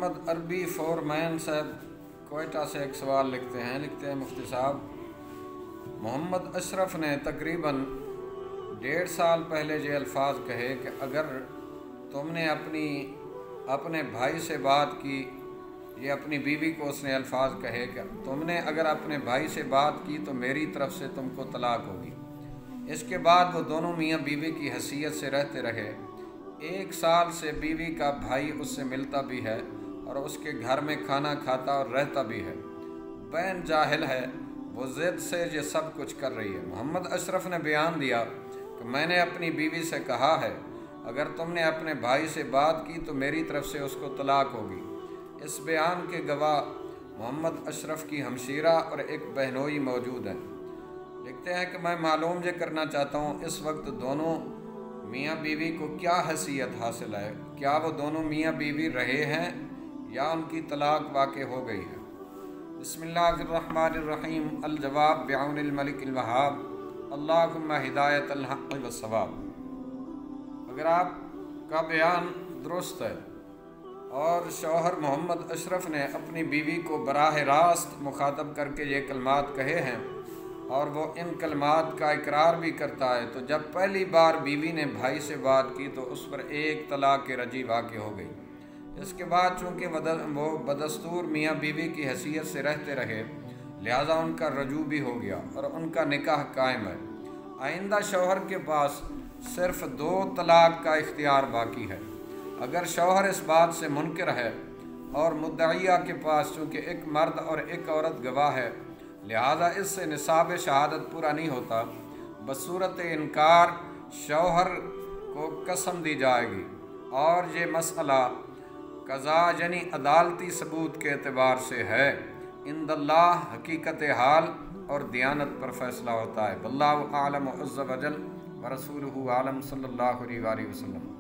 मोहम्मद अरबी फोरमैन साहब कोयटा से एक सवाल लिखते हैं मुफ्ती साहब, मोहम्मद अशरफ ने तकरीबन 1.5 साल पहले ये अल्फाज कहे कि अगर तुमने अपने भाई से बात की, ये अपनी बीवी को उसने अल्फाज कहे कि तुमने अगर अपने भाई से बात की तो मेरी तरफ से तुमको तलाक होगी। इसके बाद वो दोनों मियाँ बीवी की हैसियत से रहते रहे। 1 साल से बीवी का भाई उससे मिलता भी है और उसके घर में खाना खाता और रहता भी है। बैन जाहिल है, वो ज़िद से ये सब कुछ कर रही है। मोहम्मद अशरफ ने बयान दिया कि मैंने अपनी बीवी से कहा है अगर तुमने अपने भाई से बात की तो मेरी तरफ से उसको तलाक होगी। इस बयान के गवाह मोहम्मद अशरफ की हमशीरा और एक बहनोई मौजूद हैं। लिखते हैं कि मैं मालूम ये करना चाहता हूँ इस वक्त दोनों मियाँ बीवी को क्या हैसियत हासिल है, क्या वो दोनों मियाँ बीवी रहे हैं या उनकी तलाक वाक़ हो गई है। बिस्मिल्लाहिर्रहमानिर्रहीम। अल जवाब बिअौनिल मलिकिल वहाब, अल्लाहुम्मा हिदायतल हक़्क़ि वस्सवाब। अगर आपका बयान दुरुस्त है और शौहर मोहम्मद अशरफ ने अपनी बीवी को बराह रास्त मुखातब करके ये कलमात कहे हैं और वो इन कलमात का इकरार भी करता है, तो जब पहली बार बीवी ने भाई से बात की तो उस पर एक तलाक के रजी वाक़ हो गई। इसके बाद चूँकि वो बदस्तूर मियाँ बीवी की हैसियत से रहते रहे, लिहाजा उनका रजू भी हो गया और उनका निकाह कायम है। आइंदा शौहर के पास सिर्फ 2 तलाक का इख्तियार बाकी है। अगर शौहर इस बात से मुनकर है और मुद्दईया के पास चूँकि एक मर्द और एक औरत गवाह है, लिहाजा इससे निसाब शहादत पूरा नहीं होता, बसूरत इनकार शौहर को कसम दी जाएगी और ये मसला कज़ा यानी अदालती सबूत के एतबार से है। इंदल्लाह हकीकत हाल और दियानत पर फैसला होता है। वल्लाहु आलम अज़्ज़ व जल व रसूलुहु आलम सल्लल्लाहु अलैहि वसल्लम।